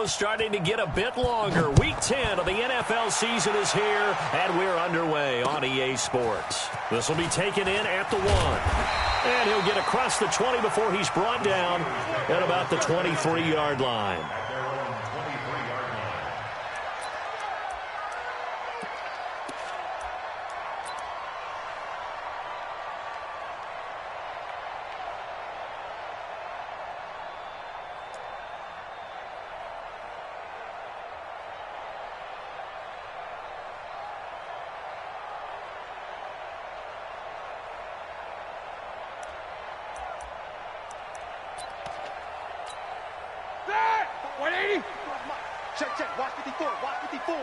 window starting to get a bit longer. Week 10 of the NFL season is here, and we're underway on EA Sports. This will be taken in at the 1. And he'll get across the 20 before he's brought down at about the 23-yard line. Check. Watch 54. Watch 54. No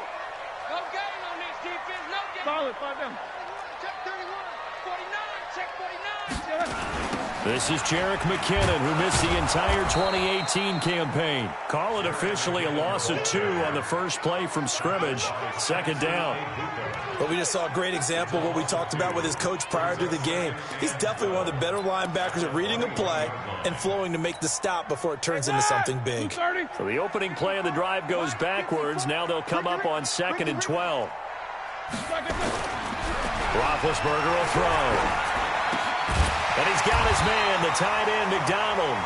gain on this defense. No gain. Solid. 5 down. Check 31. 49. Check 49. This is Jerick McKinnon, who missed the entire 2018 campaign. Call it officially a loss of 2 on the first play from scrimmage. Second down. But we just saw a great example of what we talked about with his coach prior to the game. He's definitely one of the better linebackers at reading a play and flowing to make the stop before it turns into something big. So the opening play of the drive goes backwards. Now they'll come up on 2nd and 12. Roethlisberger will throw. And he's got his man, the tight end, McDonald.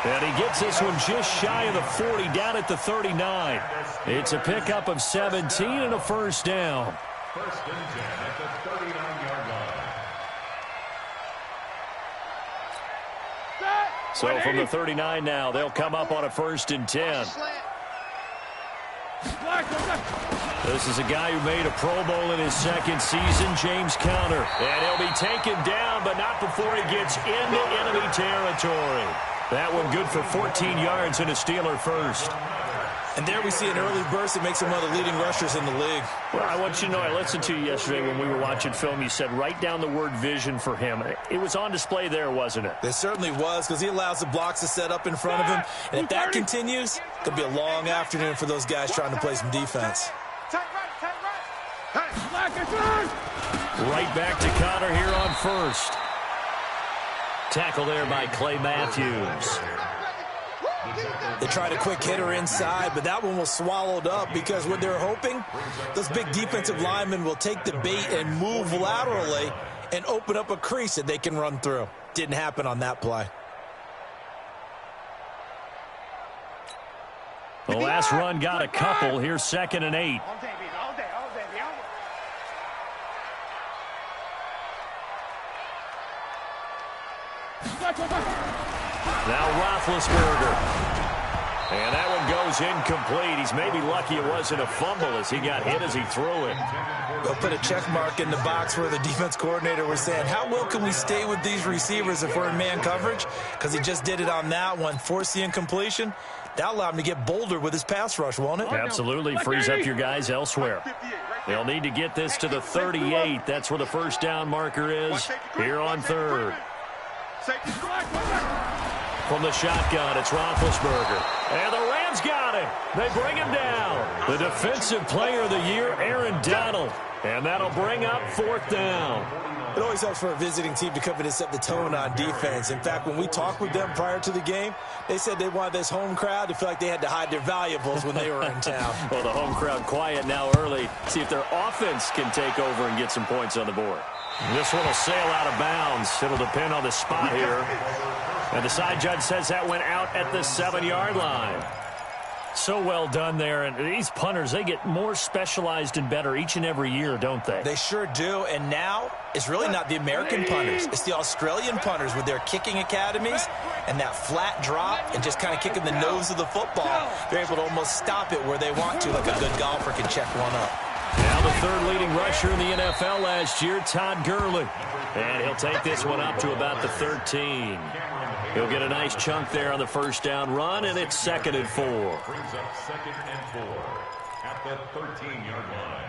And he gets this one just shy of the 40, down at the 39. It's a pickup of 17 and a first down. First and 10 at the 39-yard line. So from the 39 now, they'll come up on a 1st and 10. This is a guy who made a Pro Bowl in his second season, James Conner. And he'll be taken down, but not before he gets into enemy territory. That one good for 14 yards and a Steeler first. And there we see an early burst that makes him one of the leading rushers in the league. Well, I want you to know, I listened to you yesterday when we were watching film. You said write down the word vision for him. It was on display there, wasn't it? It certainly was, because he allows the blocks to set up in front of him. And if that continues, it could be a long afternoon for those guys trying to play some defense. Right back to Conner here on 1st. Tackle there by Clay Matthews. They tried a quick hitter inside, but that one was swallowed up because what they're hoping, those big defensive linemen will take the bait and move laterally and open up a crease that they can run through. Didn't happen on that play. The last run got a couple. Here's 2nd and 8. Now Roethlisberger. And that one goes incomplete. He's maybe lucky it wasn't a fumble as he got hit as he threw it. They'll put a check mark in the box where the defense coordinator was saying, how well can we stay with these receivers if we're in man coverage? Because he just did it on that one, forced the incompletion. That allowed him to get bolder with his pass rush, won't it? Absolutely. Frees up your guys elsewhere. They'll need to get this to the 38. That's where the first down marker is here on 3rd. From the shotgun, it's Roethlisberger. And the Rams got him. They bring him down. The defensive player of the year, Aaron Donald. And that'll bring up 4th down. It always helps for a visiting team to come in and set the tone on defense. In fact, when we talked with them prior to the game, they said they wanted this home crowd to feel like they had to hide their valuables when they were in town. Well, the home crowd quiet now early. See if their offense can take over and get some points on the board. This one will sail out of bounds. It'll depend on the spot here. And the side judge says that went out at the 7-yard line. So well done there. And these punters, they get more specialized and better each and every year, don't they? They sure do. And now it's really not the American punters. It's the Australian punters with their kicking academies and that flat drop and just kind of kicking the nose of the football. They're able to almost stop it where they want to, like a good golfer can check one up. Now the 3rd leading rusher in the NFL last year, Todd Gurley. And he'll take this one up to about the 13. He'll get a nice chunk there on the first down run, and it's 2nd and 4. Brings up 2nd and 4 at the 13-yard line.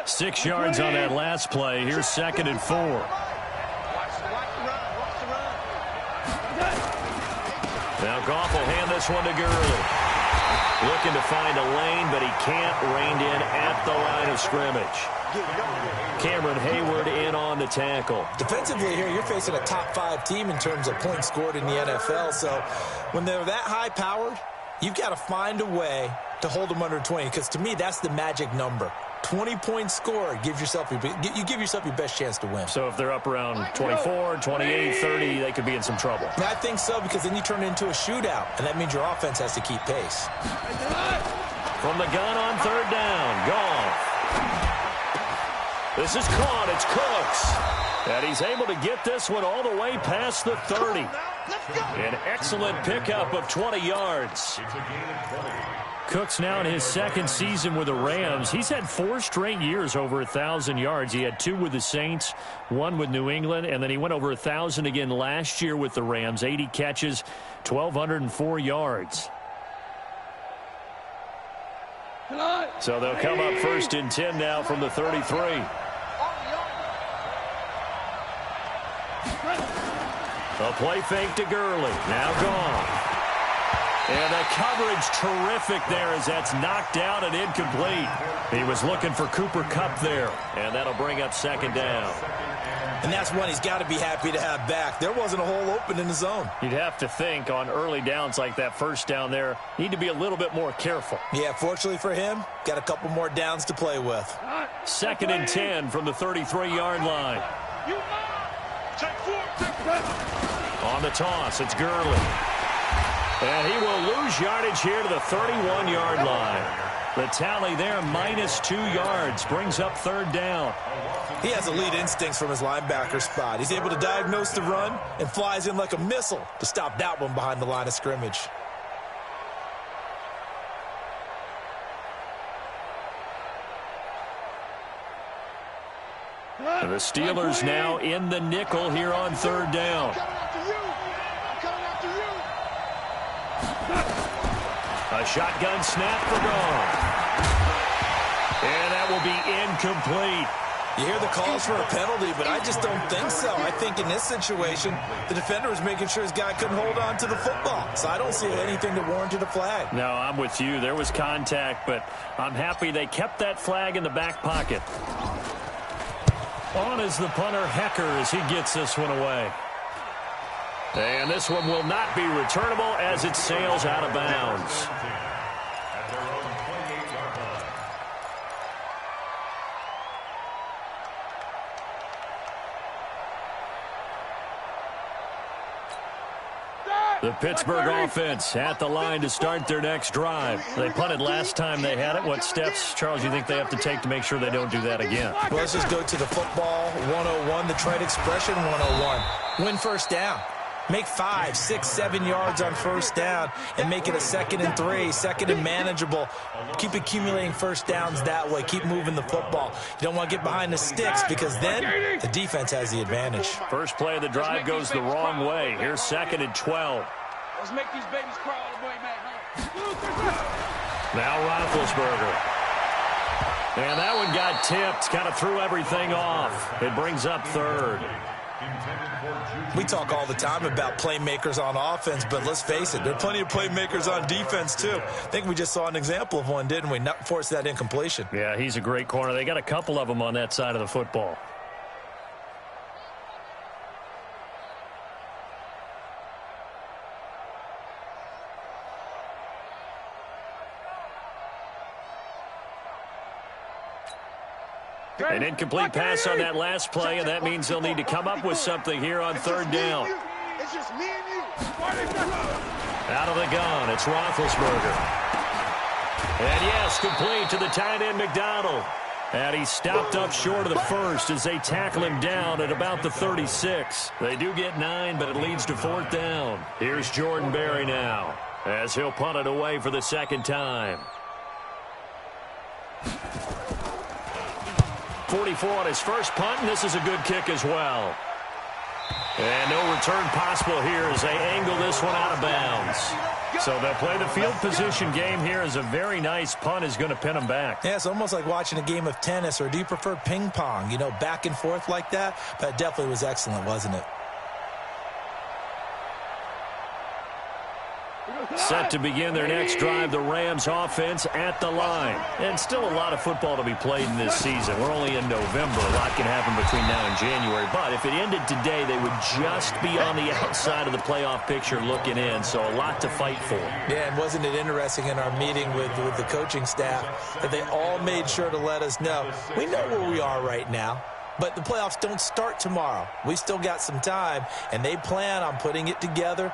Six yards on that last play. Here's 2nd and 4. Now Goff will hand this one to Gurley. Looking to find a lane, but he can't. Reined in at the line of scrimmage. Cameron Hayward in on the tackle. Defensively here, you're facing a top-5 team in terms of points scored in the NFL. So when they're that high-powered, you've got to find a way to hold them under 20, because to me, that's the magic number. 20 points scored, you give yourself your best chance to win. So if they're up around 24, 28, 30, they could be in some trouble. And I think so, because then you turn it into a shootout, and that means your offense has to keep pace. From the gun on third down, Goff. This is caught. It's Cooks. And he's able to get this one all the way past the 30. An excellent pickup of 20 yards. Cooks now in his second season with the Rams. He's had 4 straight years over 1,000 yards. He had 2 with the Saints, 1 with New England, and then he went over 1,000 again last year with the Rams. 80 catches, 1,204 yards. So they'll come up 1st and 10 now from the 33. A play fake to Gurley. Now gone. And the coverage terrific there as that's knocked out and incomplete. He was looking for Cooper Kupp there. And that'll bring up 2nd down. And that's one he's got to be happy to have back. There wasn't a hole open in the zone. You'd have to think on early downs like that first down there, need to be a little bit more careful. Yeah, fortunately for him, got a couple more downs to play with. 2nd and 10 from the 33-yard line. On the toss, it's Gurley. And he will lose yardage here to the 31-yard line. The tally there, -2 yards, brings up 3rd down. He has elite instincts from his linebacker spot. He's able to diagnose the run and flies in like a missile to stop that one behind the line of scrimmage. The Steelers now in the nickel here on 3rd down. A shotgun snap for Goff. And that will be incomplete. You hear the calls for a penalty, but I just don't think so. I think in this situation, the defender was making sure his guy couldn't hold on to the football. So I don't see anything that warranted a flag. No, I'm with you. There was contact, but I'm happy they kept that flag in the back pocket. On is the punter, Hecker, as he gets this one away. And this one will not be returnable as it sails out of bounds. The Pittsburgh offense at the line to start their next drive. They punted last time they had it. What steps, Charles, you think they have to take to make sure they don't do that again? Well, let's just go to the football 101, the trade expression 101. Win first down. Make 5, 6, 7 yards on first down and make it a 2nd and 3, 2nd and manageable. Keep accumulating first downs that way. Keep moving the football. You don't want to get behind the sticks because then the defense has the advantage. First play of the drive goes the wrong way. Here's 2nd and 12. Let's make these babies crawl all the way back. Now Roethlisberger. And that one got tipped. Kind of threw everything off. It brings up 3rd. We talk all the time about playmakers on offense, but let's face it, there are plenty of playmakers on defense, too. I think we just saw an example of one, didn't we? Not force that incompletion. Yeah, he's a great corner. They got a couple of them on that side of the football. An incomplete pass on that last play, and that means they'll need to come up with something here on 3rd down. It's just me and you. Out of the gun, it's Roethlisberger. And yes, complete to the tight end, McDonald. And he stopped up short of the first as they tackle him down at about the 36. They do get 9, but it leads to 4th down. Here's Jordan Berry now as he'll punt it away for the 2nd time. 44 on his first punt, and this is a good kick as well. And no return possible here as they angle this one out of bounds. So they'll play the field position game here as a very nice punt is going to pin them back. Yeah, it's almost like watching a game of tennis, or do you prefer ping pong? You know, back and forth like that? But it definitely was excellent, wasn't it? Set to begin their next drive, the Rams offense at the line. And still a lot of football to be played in this season. We're only in November. A lot can happen between now and January. But if it ended today, they would just be on the outside of the playoff picture looking in. So a lot to fight for. Yeah, and wasn't it interesting in our meeting with the coaching staff that they all made sure to let us know, we know where we are right now. But the playoffs don't start tomorrow. We still got some time, and they plan on putting it together,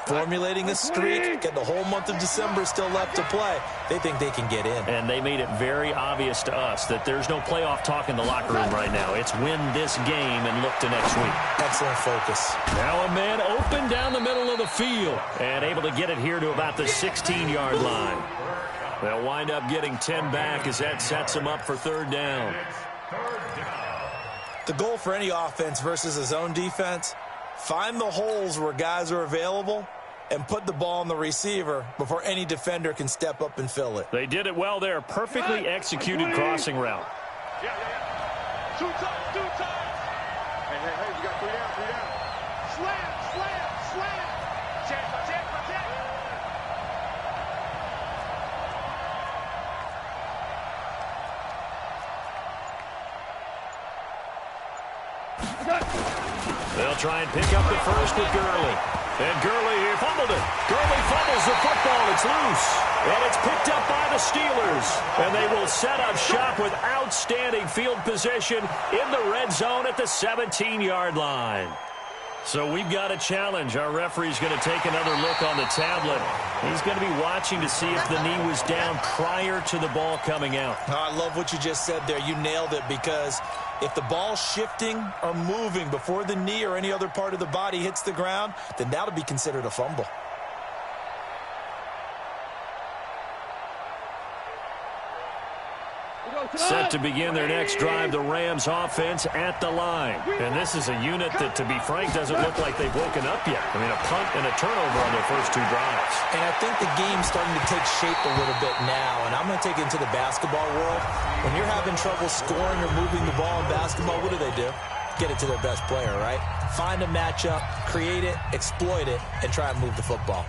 formulating a streak, get the whole month of December still left to play. They think they can get in. And they made it very obvious to us that there's no playoff talk in the locker room right now. It's win this game and look to next week. Excellent focus. Now a man open down the middle of the field and able to get it here to about the 16-yard line. They'll wind up getting 10 back as that sets them up for third down. The goal for any offense versus a zone defense, find the holes where guys are available and put the ball on the receiver before any defender can step up and fill it. They did it well there. Perfectly executed crossing route. Yeah. 2 times, 2 times. Hey, you got 3 down. Slam. Check. They'll try and pick up the first with Gurley. And Gurley here fumbled it. Gurley fumbles the football. It's loose. And it's picked up by the Steelers. And they will set up shop with outstanding field position in the red zone at the 17-yard line. So we've got a challenge. Our referee's going to take another look on the tablet. He's going to be watching to see if the knee was down prior to the ball coming out. Oh, I love what you just said there. You nailed it, because if the ball's shifting or moving before the knee or any other part of the body hits the ground, then that'll be considered a fumble. Set to begin their next drive, the Rams offense at the line. And this is a unit that, to be frank, doesn't look like they've woken up yet. I mean, a punt and a turnover on their first 2 drives. And I think the game's starting to take shape a little bit now. And I'm going to take it into the basketball world. When you're having trouble scoring or moving the ball in basketball, what do? Get it to their best player, right? Find a matchup, create it, exploit it, and try and move the football.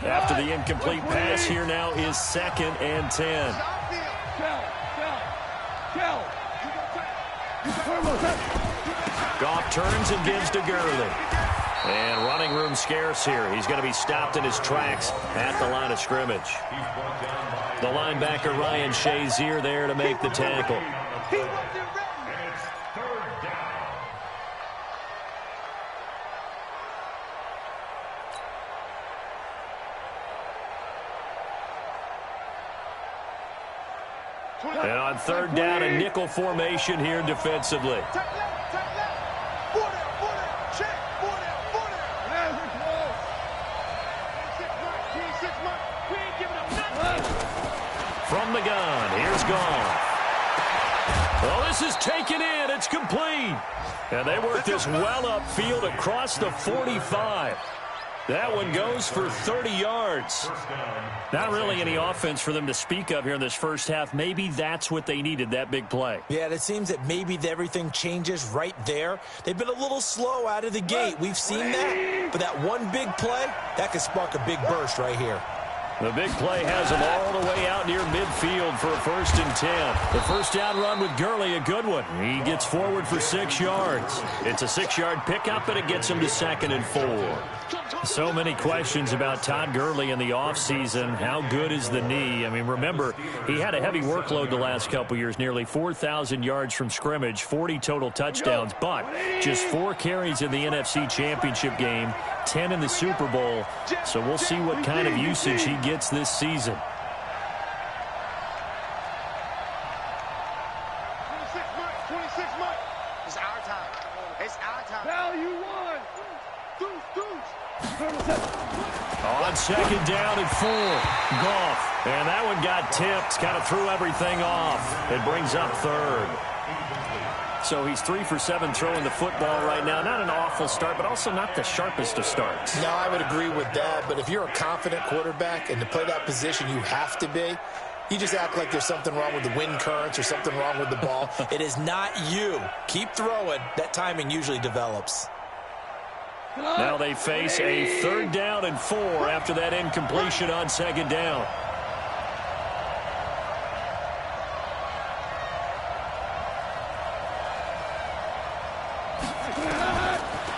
After the incomplete pass, here now is 2nd and 10. Goff turns and gives to Gurley. And running room scarce here. He's going to be stopped in his tracks at the line of scrimmage. The linebacker, Ryan Shazier, there to make the tackle. And on 3rd down, a nickel formation here defensively. From the gun, here's Goff. Well, this is taken in. It's complete. And they work this well upfield across the 45. That one goes for 30 yards. Not really any offense for them to speak of here in this first half. Maybe that's what they needed, that big play. Yeah, it seems that maybe everything changes right there. They've been a little slow out of the gate. We've seen that. But that one big play, that could spark a big burst right here. The big play has them all the way out near midfield for a 1st and 10. The first down run with Gurley, a good one. He gets forward for 6 yards. It's a 6-yard pickup, and it gets him to 2nd and 4. So many questions about Todd Gurley in the offseason. How good is the knee? I mean, remember, he had a heavy workload the last couple years, nearly 4,000 yards from scrimmage, 40 total touchdowns, but just 4 carries in the NFC Championship game, 10 in the Super Bowl. So we'll see what kind of usage he gets this season. 26 months. It's our time. It's our time. Value 1. Deuce. On 2nd down and 4, Goff. And that one got tipped, kind of threw everything off. It brings up 3rd. So he's 3 for 7 throwing the football right now. Not an awful start, but also not the sharpest of starts. No, I would agree with that. But if you're a confident quarterback and to play that position, you have to be. You just act like there's something wrong with the wind currents or something wrong with the ball. It is not you. Keep throwing. That timing usually develops. Now they face a 3rd down and 4 after that incompletion on 2nd down.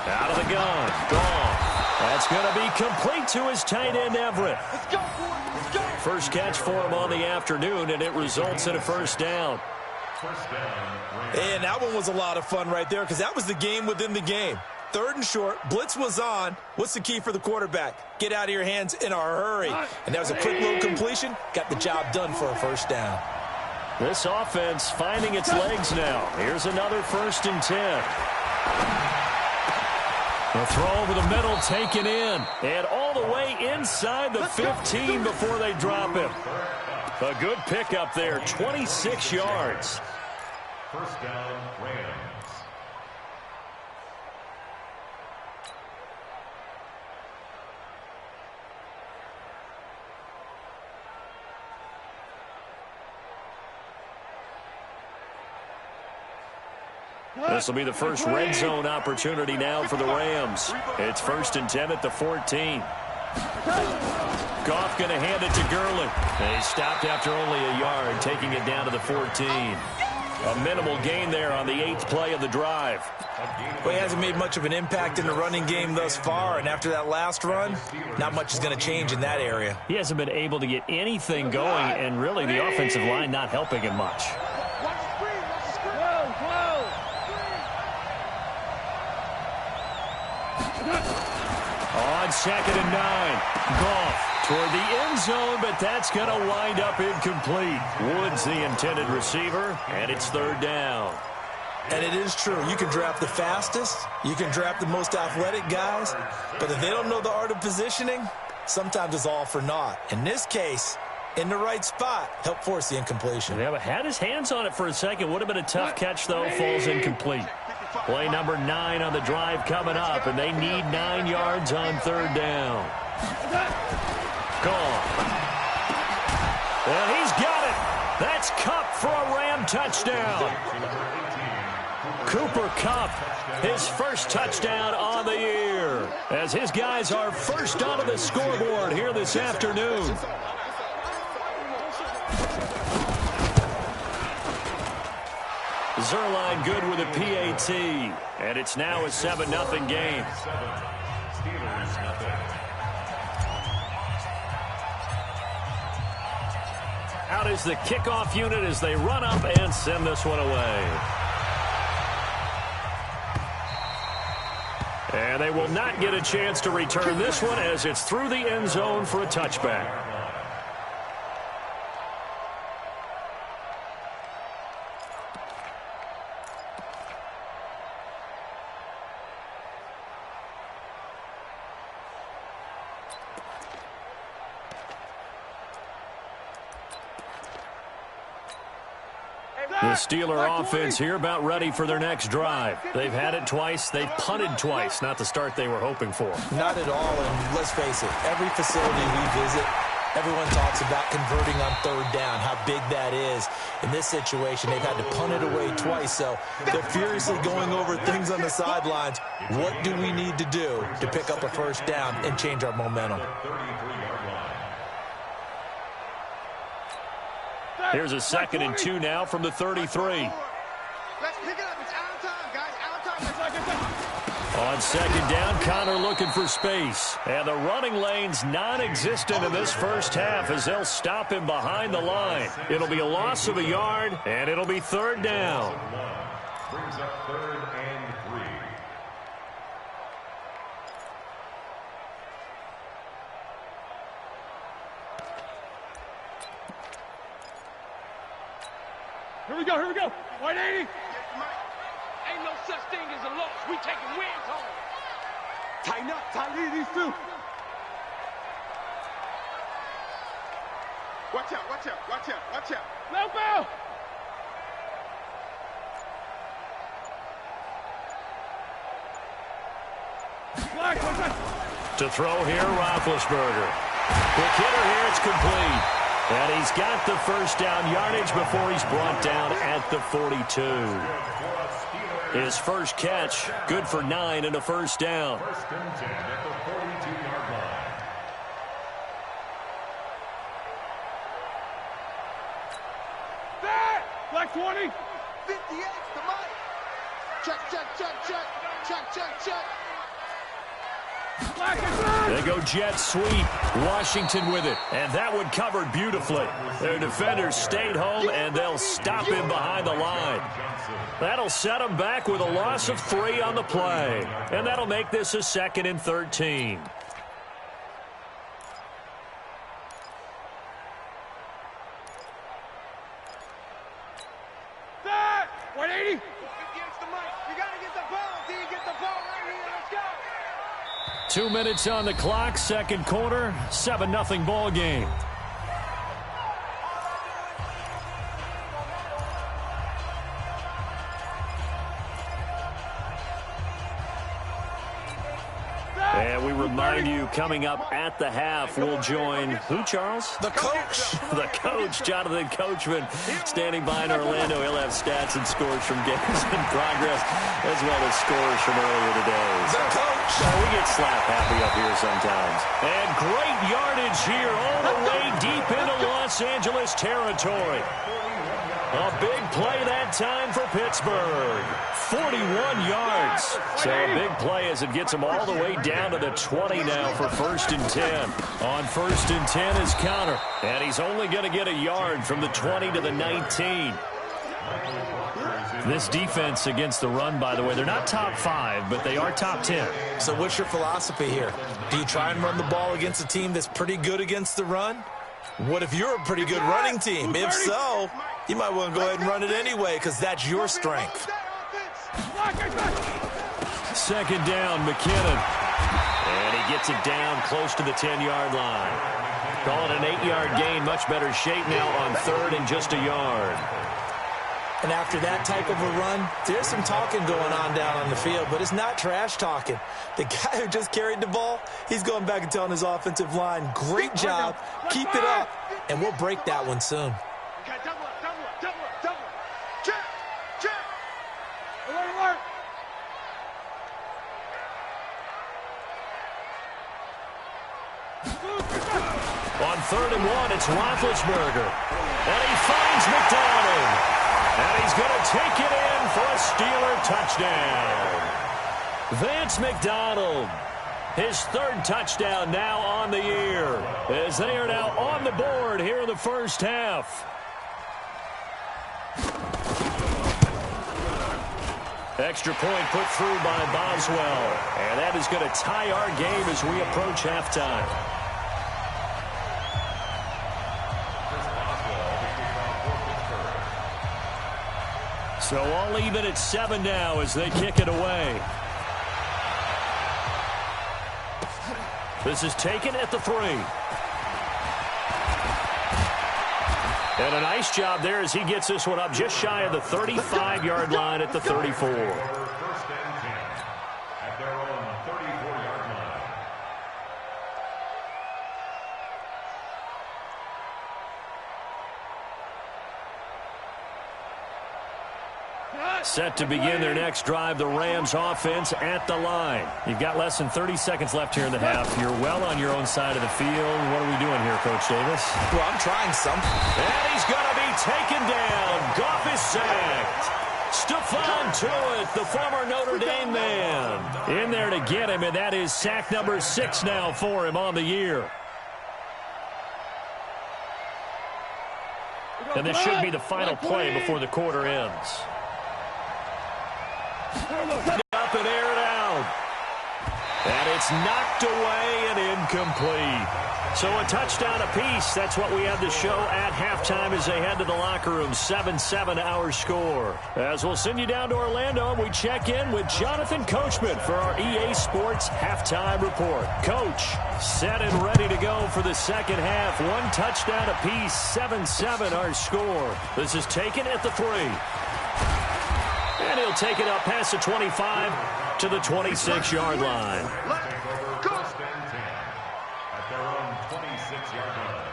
Out of the gun. Gone. That's going to be complete to his tight end, Everett. Let's go, boy. Let's go. First catch for him on the afternoon, and it results in a 1st down. And that one was a lot of fun right there because that was the game within the game. 3rd and short, blitz was on. What's the key for the quarterback? Get out of your hands in a hurry. And that was a quick little completion. Got the job done for a 1st down. This offense finding its legs now. Here's another 1st and 10. A throw over the middle taken in. And all the way inside the 15 before they drop him. A good pickup there, 26 yards. 1st down, Rams. This will be the first red zone opportunity now for the Rams. It's 1st and 10 at the 14. Goff going to hand it to Gurley. He stopped after only a yard, taking it down to the 14. A minimal gain there on the 8th play of the drive. Well, he hasn't made much of an impact in the running game thus far, and after that last run, not much is going to change in that area. He hasn't been able to get anything going, and really the offensive line not helping him much. On 2nd and 9, Goff toward the end zone, but that's going to wind up incomplete. Woods the intended receiver, and it's 3rd down. And it is true. You can draft the fastest, you can draft the most athletic guys, but if they don't know the art of positioning, sometimes it's all for naught. In this case, in the right spot, help force the incompletion. Yeah, but had his hands on it for a second. Would have been a tough catch, though. Falls incomplete. Play number 9 on the drive coming up, and they need 9 yards on 3rd down. Gone. And he's got it. That's Kupp for a Ram touchdown. Cooper Kupp, his first touchdown on the year, as his guys are first onto the scoreboard here this afternoon. Zerline good with a PAT, and it's now a 7-0 game. Out is the kickoff unit as they run up and send this one away. And they will not get a chance to return this one as it's through the end zone for a touchback. The Steeler offense here about ready for their next drive. They've had it twice. They've punted twice. Not the start they were hoping for. Not at all, and let's face it, every facility we visit, everyone talks about converting on 3rd down, how big that is. In this situation, they've had to punt it away twice, so they're furiously going over things on the sidelines. What do we need to do to pick up a 1st down and change our momentum? Here's a 2nd and 2 now from the 33. Let's pick it up. It's out of time, guys. Out of time. On 2nd down, Connor looking for space. And the running lane's non-existent in this first half as they'll stop him behind the line. It'll be a loss of a yard, and it'll be 3rd down. Brings up 3rd and 3. Here we go, here we go. 180. Ain't no such thing as a loss. We taking wins home. Tighten up. Tighten these two. Watch out, watch out, watch out, watch out. No foul. To throw here, Roethlisberger. Quick hitter here, it's complete. And he's got the first down yardage before he's brought down at the 42. His first catch, good for 9 and a first down. First and 10 at the 42-yard line. Black 20. 58 to Mike. Check, check, check, check. Check, check, check. They go jet sweep. Washington with it. And that one covered beautifully. Their defenders stayed home, and they'll stop him behind the line. That'll set him back with a loss of 3 on the play. And that'll make this a 2nd and 13. That 180. Against the mic. You got to get the ball. Do you get the ball right here? Let's go. 2 minutes on the clock, second quarter, 7-0 ball game. And we remind you, coming up at the half, we'll join who, Charles? The coach. The coach, Jonathan Coachman, standing by in Orlando. He'll have stats and scores from games in progress, as well as scores from earlier today. The coach. We get slap happy up here sometimes. And great yardage here all the way deep into Los Angeles territory. A big play that time for Pittsburgh. 41 yards. So a big play as it gets them all the way down to the 20 now for 1st and 10. On 1st and 10 is Connor. And he's only going to get a yard from the 20 to the 19. This defense against the run, by the way, they're not top 5, but they are top 10. So what's your philosophy here? Do you try and run the ball against a team that's pretty good against the run? What if you're a pretty good running team? If so, you might want to go ahead and run it anyway because that's your strength. 2nd down, McKinnon. And he gets it down close to the 10-yard line. Call it an 8-yard gain. Much better shape now on 3rd and just a yard. And after that type of a run, there's some talking going on down on the field, but it's not trash talking. The guy who just carried the ball, he's going back and telling his offensive line, great job, keep it up, and we'll break that one soon. Okay, double up, double up, double up, double up. Check, check. Alert, alert. On 3rd and 1, it's Roethlisberger. And he finds McDonald. And he's going to take it in for a Steeler touchdown. Vance McDonald, his 3rd touchdown now on the year, as they are now on the board here in the first half. Extra point put through by Boswell. And that is going to tie our game as we approach halftime. So all even at 7 now as they kick it away. This is taken at the 3. And a nice job there as he gets this one up just shy of the 35-yard line at the 34. 1st and 10 at their own 34-yard line. Set to begin their next drive, the Rams offense at the line. You've got less than 30 seconds left here in the half. You're well on your own side of the field. What are we doing here, Coach Davis? Well, I'm trying something. And he's going to be taken down. Goff is sacked. Stephon Tuitt, the former Notre Dame man, in there to get him, and that is sack number 6 now for him on the year. And this should be the final play before the quarter ends. Up and aired out. And it's knocked away and incomplete. So a touchdown apiece. That's what we have to show at halftime as they head to the locker room. 7-7 our score. As we'll send you down to Orlando, we check in with Jonathan Coachman for our EA Sports halftime report. Coach, set and ready to go for the second half. 1 touchdown apiece. 7-7 our score. This is taken at the 3. And he'll take it up past the 25 to the 26-yard line. First and 10 at their own 26-yard line.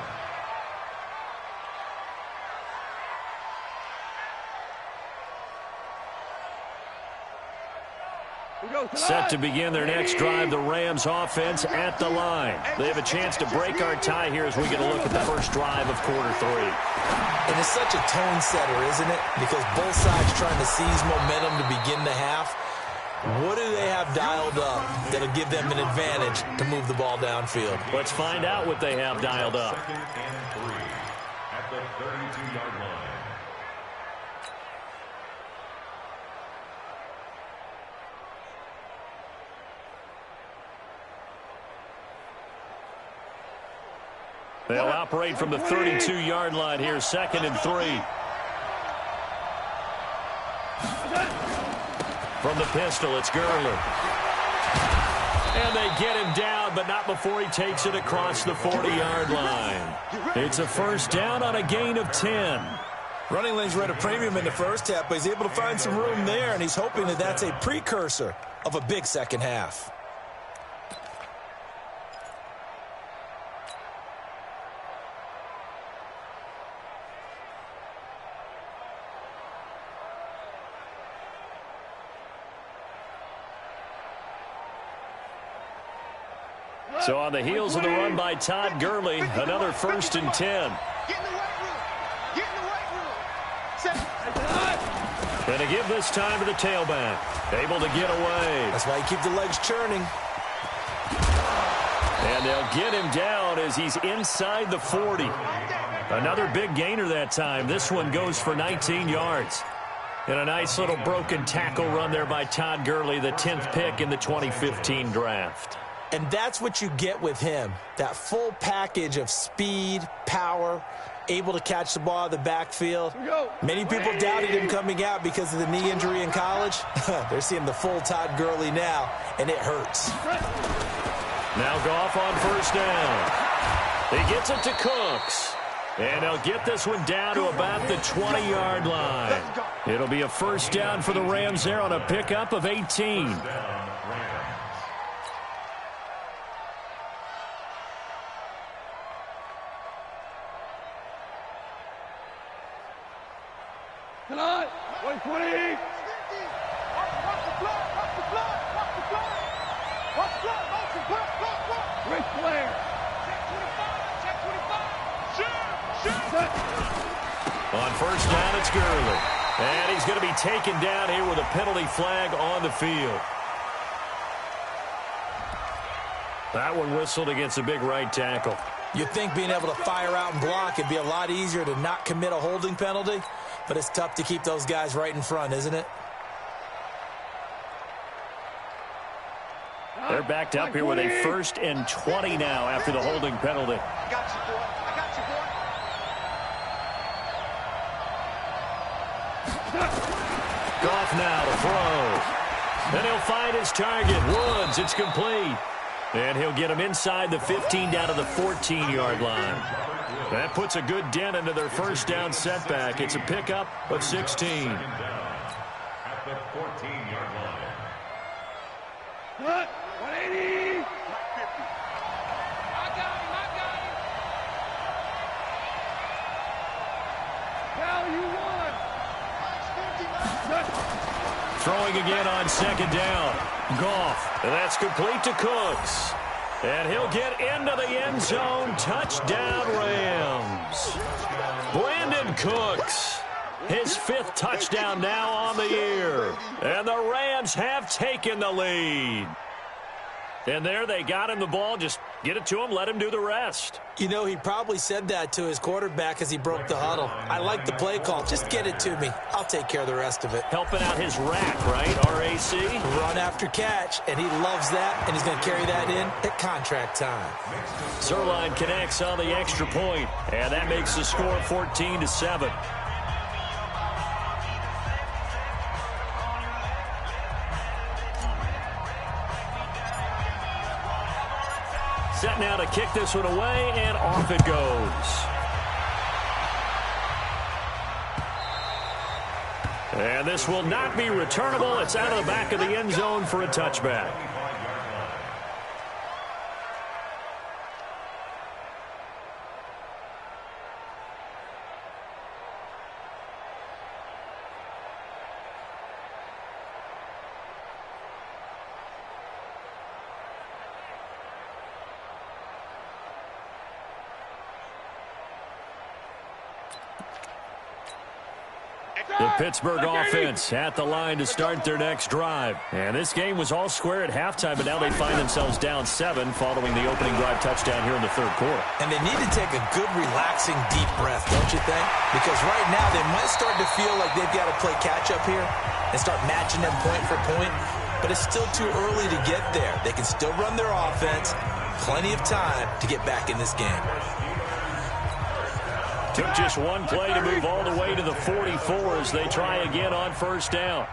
Set to begin their next drive, the Rams offense at the line. They have a chance to break our tie here as we get a look at the first drive of quarter 3. And it's such a tone setter, isn't it? Because both sides trying to seize momentum to begin the half. What do they have dialed up that'll give them an advantage to move the ball downfield? Let's find out what they have dialed up. Second and 3 at the 32-yard line. They'll operate from the 32-yard line here, 2nd and 3. From the pistol, it's Gurley. And they get him down, but not before he takes it across the 40-yard line. It's a first down on a gain of 10. Running lanes were at a premium in the first half, but he's able to find some room there, and he's hoping that that's a precursor of a big second half. So on the heels of the run by Todd Gurley, another 1st and 10. Get in the weight room. Get in the weight room. And to give this time to the tailback. Able to get away. That's why you keep the legs churning. And they'll get him down as he's inside the 40. Another big gainer that time. This one goes for 19 yards. And a nice little broken tackle run there by Todd Gurley, the 10th pick in the 2015 draft. And that's what you get with him, that full package of speed, power, able to catch the ball out of the backfield. Many people doubted him coming out because of the knee injury in college. They're seeing the full Todd Gurley now, and it hurts. Now Goff on first down. He gets it to Cooks. And he'll get this one down to about the 20-yard line. It'll be a first down for the Rams there on a pickup of 18. Tonight, 120. Watch the blood. Watch the blood. Watch the blood. Watch the blood. Watch the blood. Ric Flair. Check 25. Check 25. Shoot. On first down, it's Gurley. And he's going to be taken down here with a penalty flag on the field. That one whistled against a big right tackle. You'd think being able to fire out and block it'd be a lot easier to not commit a holding penalty, but it's tough to keep those guys right in front, isn't it? They're backed up here with a 1st and 20 now after the holding penalty. I got you, boy. I got you, boy. Goff now to throw. Then he'll find his target. Woods, it's complete. And he'll get him inside the 15 down to the 14-yard line. That puts a good dent into their first down setback. It's a pickup of 16. At the 14-yard line. Cut. 180. I got him. Now you won. Throwing again on 2nd down. Goff. And that's complete to Cooks. And he'll get into the end zone. Touchdown, Rams. Brandon Cooks. His 5th touchdown now on the year. And the Rams have taken the lead. And there they got him the ball. Just get it to him. Let him do the rest. You know, he probably said that to his quarterback as he broke the huddle. I like the play call. Just get it to me. I'll take care of the rest of it. Helping out his rack, right? R-A-C? Run after catch, and he loves that, and he's going to carry that in at contract time. Zerline connects on the extra point, and that makes the score 14-7. Set now to kick this one away, and off it goes. And this will not be returnable. It's out of the back of the end zone for a touchback. The Pittsburgh offense at the line to start their next drive. And this game was all square at halftime, but now they find themselves down 7 following the opening drive touchdown here in the third quarter. And they need to take a good, relaxing, deep breath, don't you think? Because right now they might start to feel like they've got to play catch-up here and start matching them point for point. But it's still too early to get there. They can still run their offense. Plenty of time to get back in this game. Took just one play to move all the way to the 44 as they try again on first down.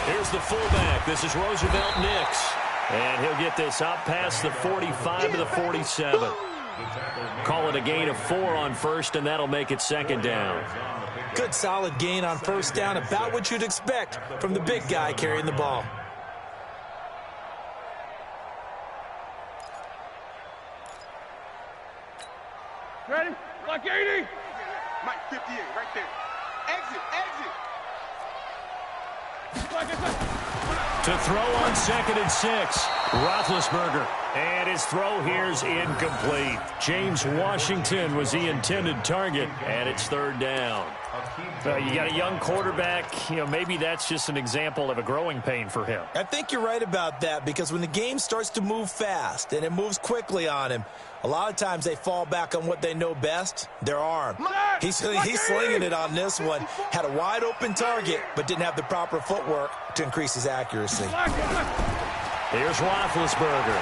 Here's the fullback. This is Roosevelt Nix. And he'll get this out past the 45 to the 47. Call it a gain of 4 on first, and that'll make it second down. Good solid gain on first down, about what you'd expect from the big guy carrying the ball. Ready? Like 80. Mike, 58, right there. Exit, exit. To throw on 2nd and 6, Roethlisberger. And his throw here's incomplete. James Washington was the intended target, and it's third down. You got a young quarterback. Maybe that's just an example of a growing pain for him. I think you're right about that, because when the game starts to move fast and it moves quickly on him, a lot of times they fall back on what they know best, their arm. He's slinging it on this one. Had a wide-open target, but didn't have the proper footwork to increase his accuracy. Here's Roethlisberger.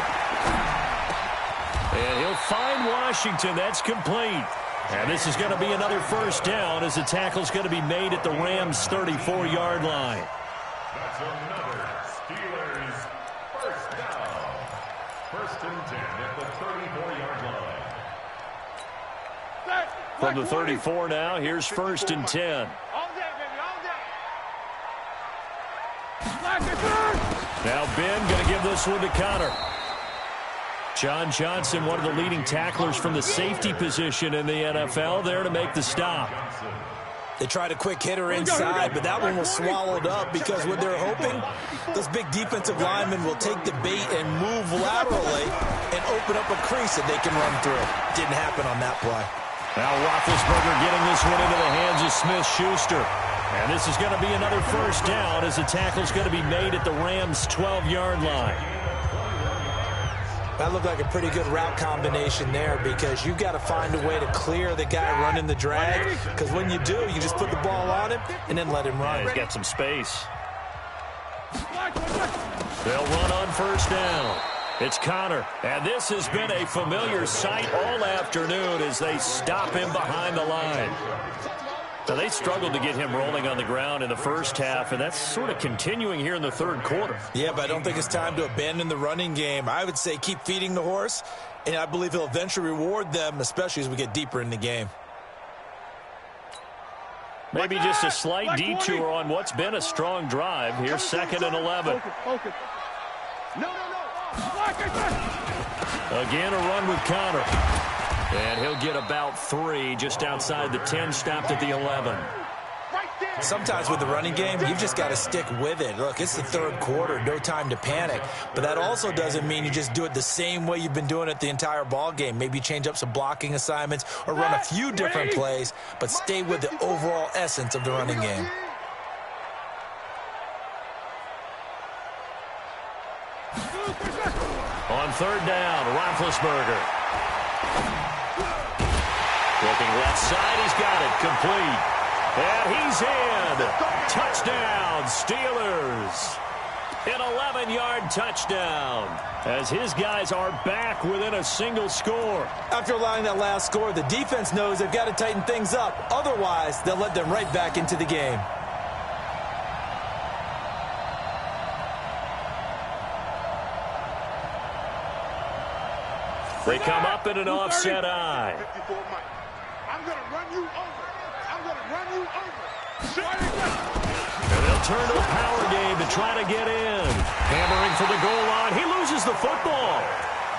And he'll find Washington. That's complete. And this is going to be another first down as the tackle's going to be made at the Rams' 34-yard line. That's another Steelers first down. 1st and 10 at the 34-yard line. From the 34 now, here's 1st and 10. All day, baby, all day. Now Ben going to give this one to Connor. John Johnson, one of the leading tacklers from the safety position in the NFL, there to make the stop. They tried a quick hitter inside, but that one was swallowed up because what they're hoping, those big defensive linemen will take the bait and move laterally and open up a crease that they can run through. Didn't happen on that play. Now Roethlisberger getting this one into the hands of Smith-Schuster. And this is going to be another first down as the tackle's going to be made at the Rams' 12-yard line. That looked like a pretty good route combination there, because you've got to find a way to clear the guy running the drag, because when you do, you just put the ball on him and then let him run. Yeah, he's got some space. They'll run on first down. It's Connor, and this has been a familiar sight all afternoon as they stop him behind the line. Now, they struggled to get him rolling on the ground in the first half, and that's sort of continuing here in the third quarter. Yeah, but I don't think it's time to abandon the running game. I would say keep feeding the horse, and I believe he'll eventually reward them, especially as we get deeper in the game. Maybe just a slight detour on what's been a strong drive. Here's 2nd and 11. No. Again, a run with Connor. And he'll get about 3 just outside the 10, stopped at the 11. Sometimes with the running game, you've just got to stick with it. Look, it's the third quarter, no time to panic. But that also doesn't mean you just do it the same way you've been doing it the entire ball game. Maybe change up some blocking assignments or run a few different plays, but stay with the overall essence of the running game. On third down, Roethlisberger. Looking left side, he's got it, complete. And he's in. Touchdown, Steelers. An 11-yard touchdown as his guys are back within a single score. After allowing that last score, the defense knows they've got to tighten things up. Otherwise, they'll let them right back into the game. They come up in an offset eye. 54 Mike. I'm going to run you over. I'm going to run you over. And they'll turn to a power game to try to get in. Hammering for the goal line. He loses the football.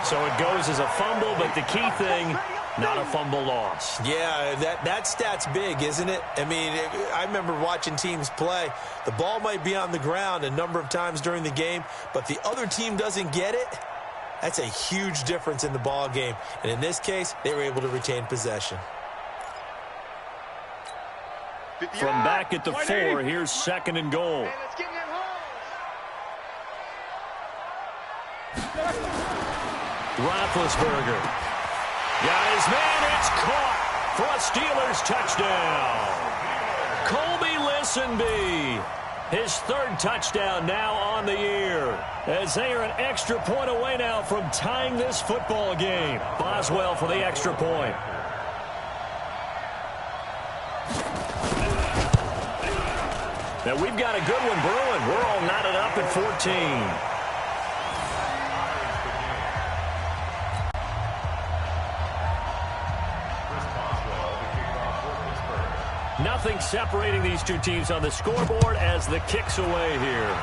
So it goes as a fumble, but the key thing, not a fumble loss. Yeah, that stat's big, isn't it? I mean, I remember watching teams play. The ball might be on the ground a number of times during the game, but the other team doesn't get it. That's a huge difference in the ball game. And in this case, they were able to retain possession. From back at the 4, here's 2nd and goal. Hey, let's get in them holes. Roethlisberger got his man. It's caught for a Steelers touchdown. Colby Listenbee, his 3rd touchdown now on the year, as they are an extra point away now from tying this football game. Boswell for the extra point. Now we've got a good one brewing. We're all knotted up at 14. Nothing separating these two teams on the scoreboard as the kick's away here.